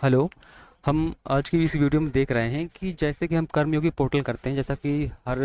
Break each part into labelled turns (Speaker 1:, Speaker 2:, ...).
Speaker 1: Hello. हम आज की इस वीडियो में देख रहे हैं कि जैसे कि हम कर्मयोगी पोर्टल करते हैं, जैसा कि हर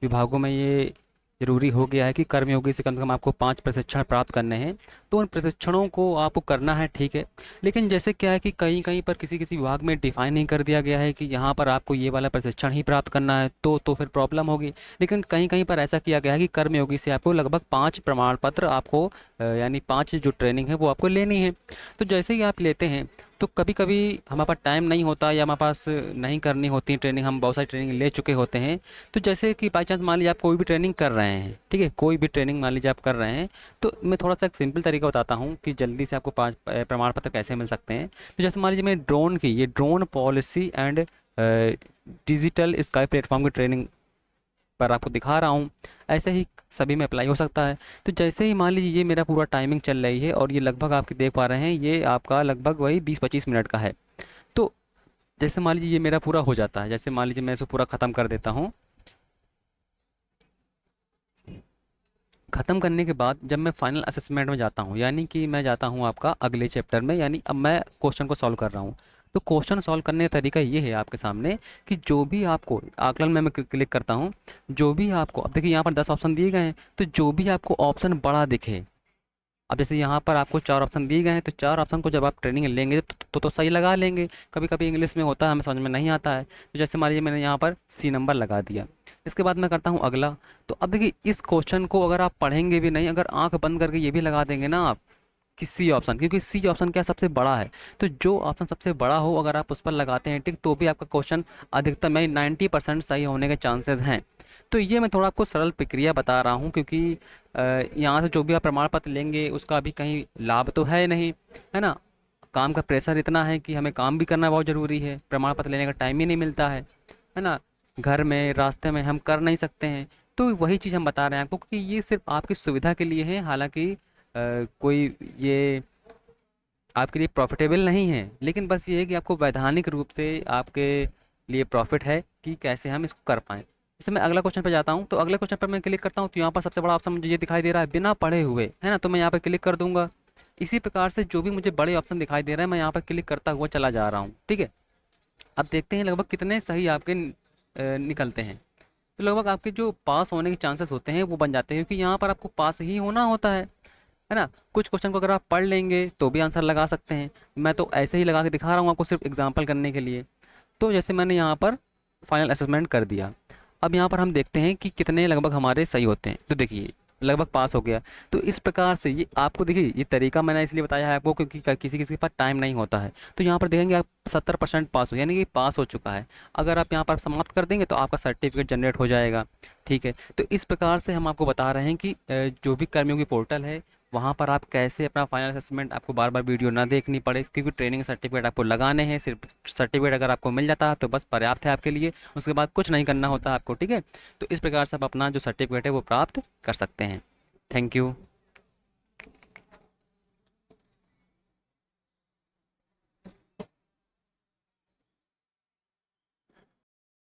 Speaker 1: विभागों में ये ज़रूरी हो गया है कि कर्मयोगी से कम आपको 5 प्रशिक्षण प्राप्त करने हैं। तो उन प्रशिक्षणों को आपको करना है, ठीक है। लेकिन जैसे क्या है कि कहीं कहीं पर किसी किसी विभाग में डिफाइन नहीं कर दिया गया है कि यहाँ पर आपको ये वाला प्रशिक्षण ही प्राप्त करना है, तो फिर प्रॉब्लम होगी। लेकिन कहीं कहीं पर ऐसा किया गया है कि कर्मयोगी से आपको लगभग 5 प्रमाण पत्र आपको यानी 5 जो ट्रेनिंग है वो आपको लेनी है। तो जैसे ही आप लेते हैं, तो कभी कभी हमारे पास टाइम नहीं होता या हमारे पास नहीं करनी होती ट्रेनिंग, हम बहुत सारी ट्रेनिंग ले चुके होते हैं। तो जैसे कि बाई चांस मान लीजिए आप कोई भी ट्रेनिंग कर रहे हैं, ठीक है, कोई भी ट्रेनिंग मान लीजिए आप कर रहे हैं। तो मैं थोड़ा सा एक सिंपल तरीका बताता हूँ कि जल्दी से आपको 5 प्रमाण पत्र कैसे मिल सकते हैं। तो जैसे मान लीजिए मैं ड्रोन की, ये drone policy and digital sky platform की ट्रेनिंग पर आपको दिखा रहा हूँ। ऐसे ही सभी में अप्लाई हो सकता है। तो जैसे ही मान लीजिए ये मेरा पूरा टाइमिंग चल रही है और ये लगभग आपके देख पा रहे हैं, ये आपका लगभग वही 20-25 मिनट का है। तो जैसे मान लीजिए ये मेरा पूरा हो जाता है, जैसे मान लीजिए मैं इसको पूरा ख़त्म कर देता हूँ। ख़त्म करने के बाद जब मैं फाइनल असेसमेंट में जाता हूँ, यानी कि मैं जाता हूँ आपका अगले चैप्टर में, यानी अब मैं क्वेश्चन को सॉल्व कर रहा हूँ। तो क्वेश्चन सॉल्व करने का तरीका ये है आपके सामने कि जो भी आपको आकलन में मैं क्लिक करता हूँ, जो भी आपको, अब देखिए यहाँ पर 10 ऑप्शन दिए गए हैं, तो जो भी आपको ऑप्शन बड़ा दिखे, अब जैसे यहाँ पर आपको 4 ऑप्शन दिए गए हैं, तो 4 ऑप्शन को जब आप ट्रेनिंग लेंगे तो सही लगा लेंगे। कभी कभी इंग्लिश में होता है, हमें समझ में नहीं आता है। तो जैसे मान लीजिए मैंने यहाँ पर सी नंबर लगा दिया। इसके बाद मैं करता हूँ अगला। तो अब देखिए इस क्वेश्चन को अगर आप पढ़ेंगे भी नहीं, अगर आंख बंद करके ये भी लगा देंगे ना आप कि सी ऑप्शन, क्योंकि सी ऑप्शन क्या सबसे बड़ा है। तो जो ऑप्शन सबसे बड़ा हो अगर आप उस पर लगाते हैं टिक, तो भी आपका क्वेश्चन अधिकतम यानी 90% सही होने के चांसेस हैं। तो ये मैं थोड़ा आपको सरल प्रक्रिया बता रहा हूँ, क्योंकि यहाँ से जो भी आप प्रमाण पत्र लेंगे उसका भी कहीं लाभ तो है नहीं, है ना। काम का प्रेशर इतना है कि हमें काम भी करना बहुत ज़रूरी है, प्रमाण पत्र लेने का टाइम ही नहीं मिलता है ना। घर में रास्ते में हम कर नहीं सकते हैं। तो वही चीज़ हम बता रहे हैं आपको कि ये सिर्फ आपकी सुविधा के लिए है, हालांकि कोई ये आपके लिए प्रॉफिटेबल नहीं है, लेकिन बस ये है कि आपको वैधानिक रूप से आपके लिए प्रॉफिट है कि कैसे हम इसको कर पाएँ। जैसे मैं अगला क्वेश्चन पे जाता हूँ, तो अगले क्वेश्चन पर मैं क्लिक करता हूँ, तो यहाँ पर सबसे बड़ा ऑप्शन मुझे ये दिखाई दे रहा है बिना पढ़े हुए, है ना। तो मैं यहाँ पर क्लिक कर दूंगा। इसी प्रकार से जो भी मुझे बड़े ऑप्शन दिखाई दे रहे हैं, मैं यहाँ पर क्लिक करता हुआ चला जा रहा हूँ, ठीक है। अब देखते हैं लगभग कितने सही आपके निकलते हैं। तो लगभग आपके जो पास होने के चांसेस होते हैं वो बन जाते हैं, क्योंकि यहाँ पर आपको पास ही होना होता है ना। कुछ क्वेश्चन को अगर आप पढ़ लेंगे तो भी आंसर लगा सकते हैं। मैं तो ऐसे ही लगा के दिखा रहा हूँ आपको, सिर्फ एग्जांपल करने के लिए। तो जैसे मैंने यहाँ पर फाइनल असेसमेंट कर दिया। अब यहाँ पर हम देखते हैं कि कितने लगभग हमारे सही होते हैं। तो देखिए लगभग पास हो गया। तो इस प्रकार से ये आपको देखिए, ये तरीका मैंने इसलिए बताया है आपको क्योंकि किसी किसी के पास टाइम नहीं होता है। तो यहाँ पर देखेंगे आप 70% पास हो, यानी कि पास हो चुका है। अगर आप यहाँ पर समाप्त कर देंगे तो आपका सर्टिफिकेट जनरेट हो जाएगा, ठीक है। तो इस प्रकार से हम आपको बता रहे हैं कि जो भी कर्मयोगी पोर्टल है, वहाँ पर आप कैसे अपना फाइनल असेसमेंट, आपको बार बार वीडियो ना देखनी पड़े, क्योंकि ट्रेनिंग सर्टिफिकेट आपको लगाने हैं। सिर्फ सर्टिफिकेट अगर आपको मिल जाता है तो बस पर्याप्त है आपके लिए, उसके बाद कुछ नहीं करना होता आपको, ठीक है। तो इस प्रकार से आप अपना जो सर्टिफिकेट है वो प्राप्त कर सकते हैं। Thank you.